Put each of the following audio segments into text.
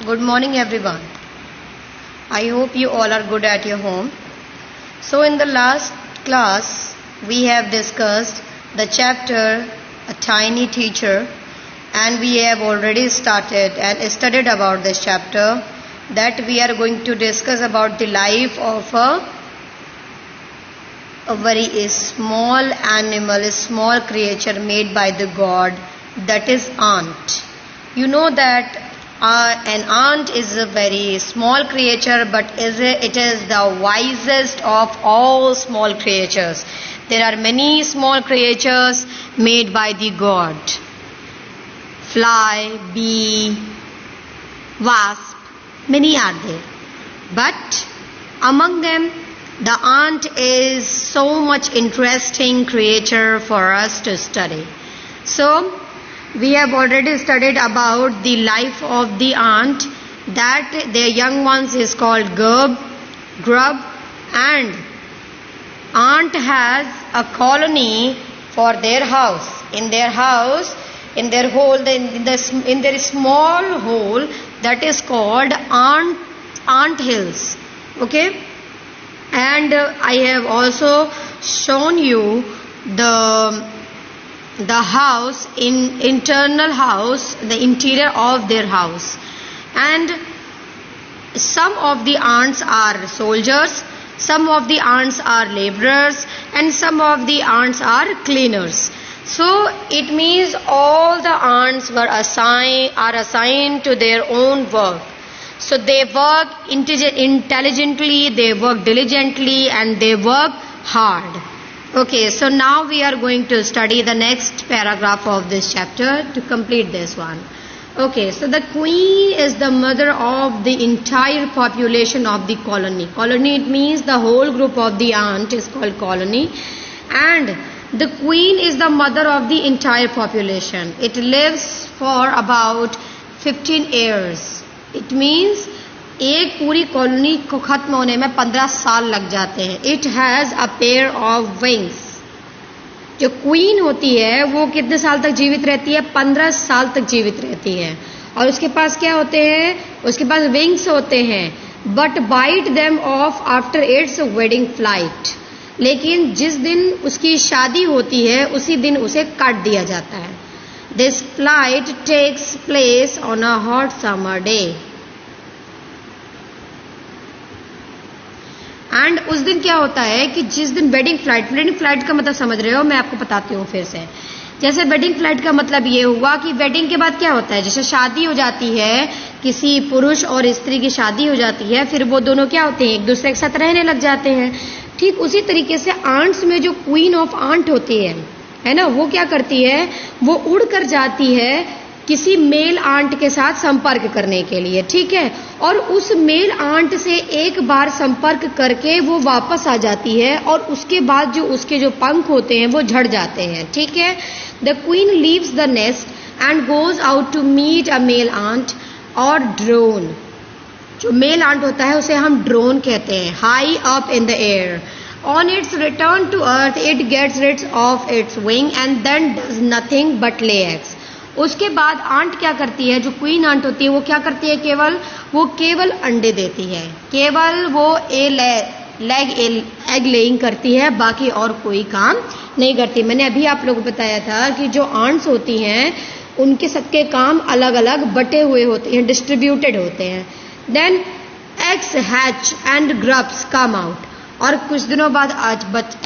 Good morning, everyone. I hope you all are good at your home. So, in the last class, we have discussed the chapter A Tiny Teacher, and we have already started and studied about this chapter. That we are going to discuss about the life of a very small animal, a small creature made by the God, that is ant. You know that an ant is a very small creature, but it is the wisest of all small creatures. There are many small creatures made by the God. Fly, bee, wasp, many are there. But among them, the ant is so much interesting creature for us to study. So, we have already studied about the life of the ant, that their young ones is called grub, and ant has a colony for their house. In their house, in their hole, in their small hole, that is called ant hills. Okay, and I have also shown you the house, internal house, the interior of their house. And some of the ants are soldiers, some of the ants are laborers, and some of the ants are cleaners. So it means all the ants are assigned to their own work. So they work intelligently, they work diligently, and they work hard. Okay, so now we are going to study the next paragraph of this chapter to complete this one. Okay, so the queen is the mother of the entire population of the colony. Colony, it means the whole group of the ant is called colony. And the queen is the mother of the entire population. It lives for about 15 years. It means एक पूरी colony को खत्म होने में 15 साल लग जाते हैं. It has a pair of wings. जो क्वीन होती है वो कितने साल तक जीवित रहती है? 15 साल तक जीवित रहती है. और उसके पास क्या होते हैं? उसके पास विंग्स होते हैं. But bite them off after its wedding flight. लेकिन जिस दिन उसकी शादी होती है उसी दिन उसे काट दिया जाता है. This flight takes place on a hot summer day. And उस दिन क्या होता है कि जिस दिन वेडिंग फ्लाइट का मतलब समझ रहे हो, मैं आपको बताती हूँ फिर से. जैसे वेडिंग फ्लाइट का मतलब ये हुआ कि वेडिंग के बाद क्या होता है, जैसे शादी हो जाती है, किसी पुरुष और स्त्री की शादी हो जाती है, फिर वो दोनों क्या होते हैं, एक दूसरे के साथ रहने लग जाते हैं. ठीक उसी तरीके से आंट्स में जो क्वीन ऑफ आंट होती है ना, वो क्या करती है, वो उड़ कर जाती है किसी मेल आंट के साथ संपर्क करने के लिए. ठीक है, और उस मेल आंट से एक बार संपर्क करके वो वापस आ जाती है, और उसके बाद जो उसके जो पंख होते हैं वो झड़ जाते हैं. ठीक है, the queen leaves the nest and goes out to meet a male ant और ड्रोन. जो मेल आंट होता है उसे हम ड्रोन कहते हैं. High up in the air. On its return to earth it gets rid of its wing and then does nothing but lay eggs. उसके बाद आंट क्या करती है, जो क्वीन आंट होती है वो क्या करती है, केवल अंडे देती है. केवल वो एग लेइंग करती है, बाकी और कोई काम नहीं करती. मैंने अभी आप लोगों को बताया था कि जो आंट्स होती हैं उनके सबके काम अलग अलग बटे हुए होते हैं, डिस्ट्रीब्यूटेड होते हैं. Then eggs hatch and grubs come out. और कुछ दिनों बाद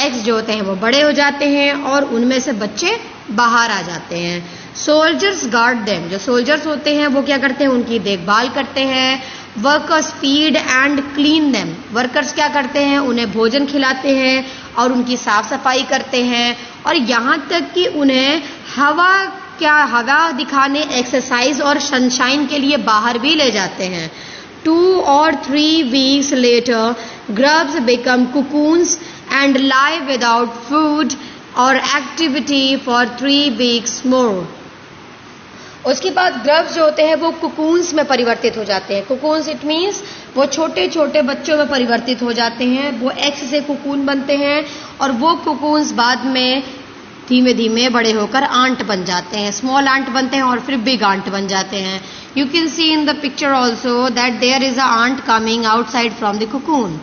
एग्स जो होते हैं वो बड़े हो जाते हैं और उनमें से बच्चे बाहर आ जाते हैं. Soldiers guard them. जो सोल्जर्स होते हैं वो क्या करते हैं, उनकी देखभाल करते हैं. Workers feed and clean them. Workers क्या करते हैं, उन्हें भोजन खिलाते हैं और उनकी साफ सफाई करते हैं. और यहाँ तक कि उन्हें हवा दिखाने, एक्सरसाइज और सनशाइन के लिए बाहर भी ले जाते हैं. 2 or 3 weeks later, grubs become cocoons and lie without food or activity for 3 weeks more. उसके बाद ग्रब्स जो होते हैं वो कुकून्स में परिवर्तित हो जाते हैं. कुकून्स इट मीन्स वो छोटे छोटे बच्चों में परिवर्तित हो जाते हैं. वो एग्स से कुकून बनते हैं और वो कुकून्स बाद में धीमे धीमे बड़े होकर आंट बन जाते हैं. स्मॉल आंट बनते हैं और फिर बिग आंट बन जाते हैं. You can see in the picture also that there is an ant coming outside from the cocoon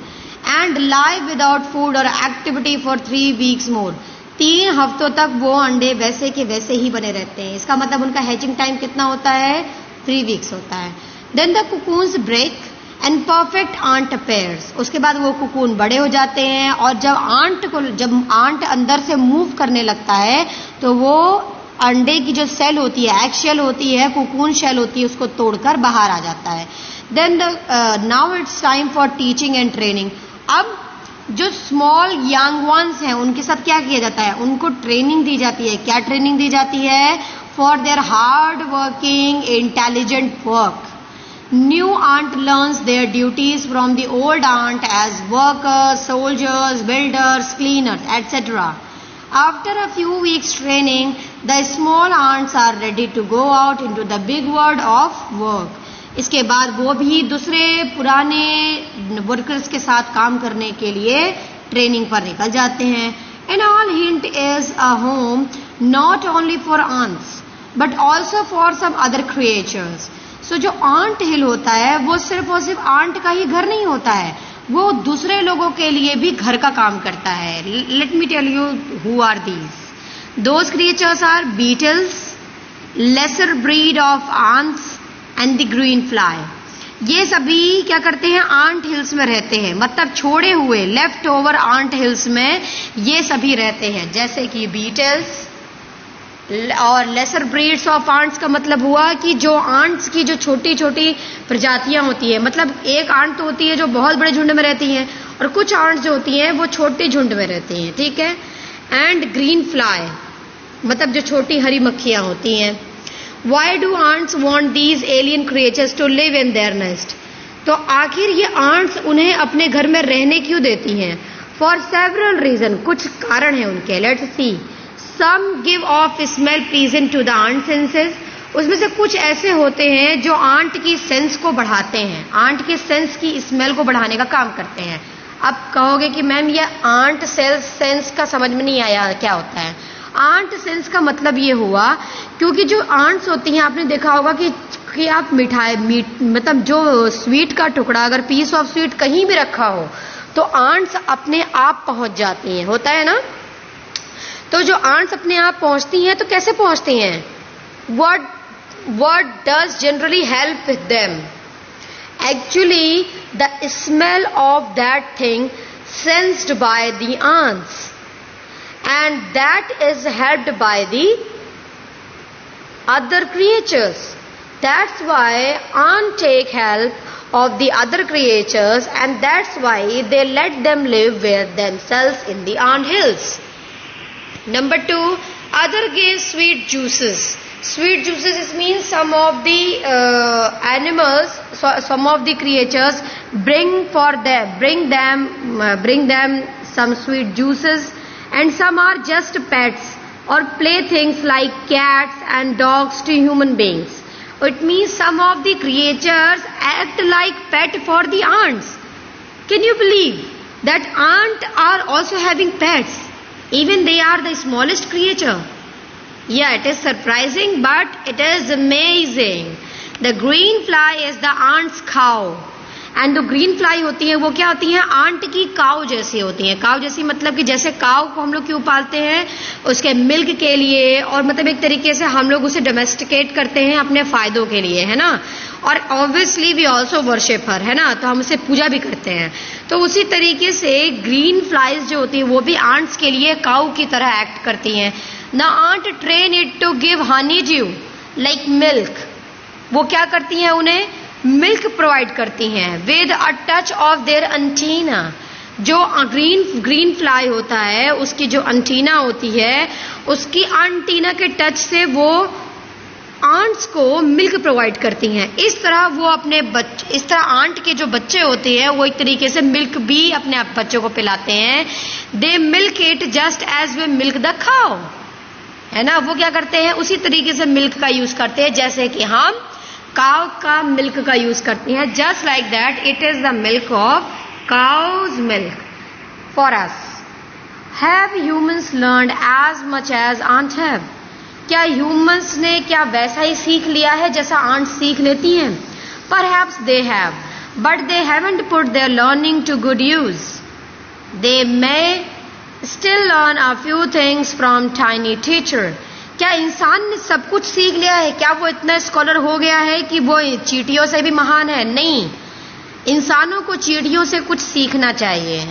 and lie without food or activity for 3 weeks more. 3 हफ्तों तक वो अंडे वैसे के वैसे ही बने रहते हैं. इसका मतलब उनका हैचिंग टाइम कितना होता है? 3 weeks होता है. Then the cocoons break and perfect ant appears. उसके बाद वो कुकून बड़े हो जाते हैं और जब आंट अंदर से मूव करने लगता है तो वो अंडे की जो सेल होती है, एग शेल होती है, कुकून शेल होती है, उसको तोड़कर बाहर आ जाता है. Then now it's time for teaching and training. अब जो स्मॉल यंग वंस हैं उनके साथ क्या किया जाता है? उनको ट्रेनिंग दी जाती है. क्या ट्रेनिंग दी जाती है? For their hard working intelligent work. New ant learns their duties from the old ant as workers, soldiers, builders, cleaners, etc. After a few weeks training, the small ants are ready to go out into the big world of work. इसके बाद वो भी दूसरे पुराने workers के साथ काम करने के लिए ट्रेनिंग पर निकल जाते हैं. And all hint is a home not only for ants but also for some other creatures. So जो आंट हिल होता है वो सिर्फ और सिर्फ आंट का ही घर नहीं होता है, वो दूसरे लोगों के लिए भी घर का काम करता है. Let me tell you who are these. Those creatures are beetles, lesser breed of ants and the green fly. ये सभी क्या करते हैं? आंट हिल्स में रहते हैं, मतलब छोड़े हुए लेफ्ट ओवर आंट हिल्स में ये सभी रहते हैं. जैसे कि बीटल्स और लेसर ब्रीड्स ऑफ आंट्स का मतलब हुआ कि जो आंट्स की जो छोटी छोटी प्रजातियां होती है, मतलब एक आंट तो होती है जो बहुत बड़े झुंड में रहती हैं और कुछ आंट्स जो होती हैं वो छोटे झुंड में रहती हैं. ठीक है. एंड ग्रीन फ्लाई मतलब जो छोटी हरी मक्खियां होती हैं. Why do ants want these alien creatures to live in their nest? तो आखिर ये आंट्स उन्हें अपने घर में रहने क्यों देती हैं? फॉर सेवरल रीजन, कुछ कारण है उनके. Let's see. Some give off smell pleasant to the ant senses. उसमें से कुछ ऐसे होते हैं जो आंट की सेंस को बढ़ाते हैं, आंट के सेंस की स्मेल को बढ़ाने का काम करते हैं. अब कहोगे कि मैम ये आंट सेंस का समझ में नहीं आया, क्या होता है? आंट सेंस का मतलब ये हुआ क्योंकि जो आंट्स होती हैं, आपने देखा होगा कि आप मतलब जो स्वीट का टुकड़ा, अगर पीस ऑफ स्वीट कहीं भी रखा हो तो आंट्स अपने आप पहुंच जाती हैं. होता है ना? तो जो आंट्स अपने आप पहुंचती हैं तो कैसे पहुंचती हैं? What does generally help with them? Actually, the smell of that thing sensed by the ants, and that is helped by the other creatures. That's why ants take help of the other creatures, and that's why they let them live with themselves in the ant hills. Number 2, other give sweet juices. Sweet juices means some of the animals, some of the creatures bring them some sweet juices, and some are just pets or playthings like cats and dogs to human beings. It means some of the creatures act like pet for the ants. Can you believe that ants are also having pets? Even they are the smallest creature. Yeah, it is surprising, but it is amazing. The green fly is the ant's cow. And जो green fly होती हैं वो क्या होती हैं? Aunt की काव जैसी होती हैं. काव जैसी मतलब कि जैसे काव को हम लोग क्यों पालते हैं? उसके मिल्क के लिए, और मतलब एक तरीके से हम लोग उसे डोमेस्टिकेट करते हैं अपने फायदों के लिए, है ना. और obviously we also worship her, है ना, तो हम उसे पूजा भी करते हैं. तो उसी तरीके से ग्रीन फ्लाइज जो होती है वो भी आंट्स के लिए काउ की तरह एक्ट करती हैं. The ant train it to give honey dew like milk. वो क्या करती हैं? उन्हें मिल्क प्रोवाइड करती हैं with a touch of their antenna. जो ग्रीन फ्लाई होता है उसकी जो अंटीना होती है, उसकी अंटीना के टच से वो आंट्स को मिल्क प्रोवाइड करती हैं. इस तरह वो अपने इस तरह आंट के जो बच्चे होते हैं वो एक तरीके से मिल्क भी अपने बच्चों को पिलाते हैं. They milk it just as they milk the cow, है ना. वो क्या करते हैं? उसी तरीके से मिल्क का यूज करते हैं जैसे कि हम काउ का मिल्क का यूज करते हैं. Just like that it is the milk of cows milk for us. Have humans learned as much as ants have? क्या ह्यूमंस ने क्या वैसा ही सीख लिया है जैसा आंट्स सीख लेती हैं? Perhaps they have, but they haven't put their learning to good use. They may still learn a few things from tiny teacher. क्या इंसान ने सब कुछ सीख लिया है? क्या वो इतना स्कॉलर हो गया है कि वो चींटियों से भी महान है? नहीं, इंसानों को चींटियों से कुछ सीखना चाहिए।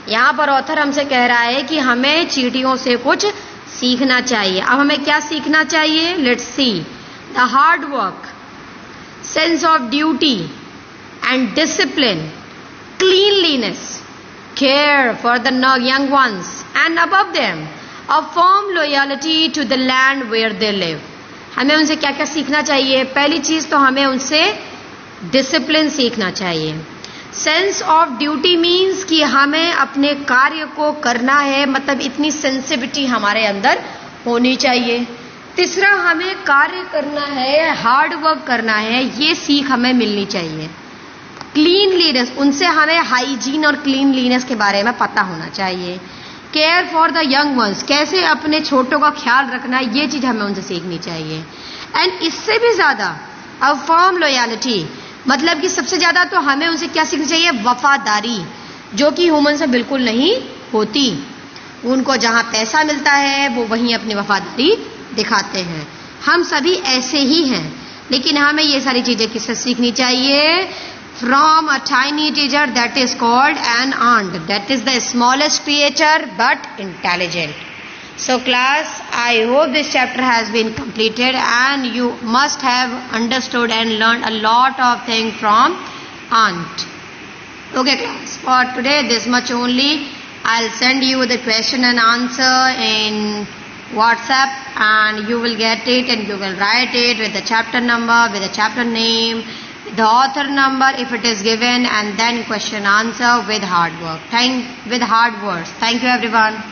यहाँ पर ऑथर हमसे कह रहा है कि हमें चींटियों से कुछ सीखना चाहिए। अब हमें क्या सीखना चाहिए? Let's see. The hard work, sense of duty and discipline, cleanliness, care for the young ones, and above them a firm loyalty to the land where they live. हमें उनसे क्या क्या सीखना चाहिए? पहली चीज तो हमें उनसे डिसिप्लिन सीखना चाहिए। सेंस ऑफ ड्यूटी मीन्स कि हमें अपने कार्य को करना है, मतलब इतनी सेंसिटिविटी हमारे अंदर होनी चाहिए। तीसरा, हमें कार्य करना है, हार्ड वर्क करना है, ये सीख हमें मिलनी चाहिए। क्लीनलीनेस, उनसे हमें हाइजीन और क्लीनलीनेस के बारे में पता होना चाहिए। Care for the young ones, कैसे अपने छोटों का ख्याल रखना है, ये चीज हमें उनसे सीखनी चाहिए। एंड इससे भी ज्यादा अ फर्म लॉयल्टी, मतलब कि सबसे ज्यादा तो हमें उनसे क्या सीखनी चाहिए? वफादारी, जो कि ह्यूमन से बिल्कुल नहीं होती। उनको जहां पैसा मिलता है वो वहीं अपनी वफादारी दिखाते हैं। हम सभी ऐसे ही हैं, लेकिन हमें ये सारी चीजें किससे सीखनी चाहिए? From a tiny teacher that is called an ant, that is the smallest creature but intelligent. So class, I hope this chapter has been completed and you must have understood and learned a lot of things from ant. Okay class, for today this much only. I'll send you the question and answer in WhatsApp and you will get it and you will write it with the chapter number, with the chapter name, the author number if it is given, and then question answer with hard work. With hard words. Thank you everyone.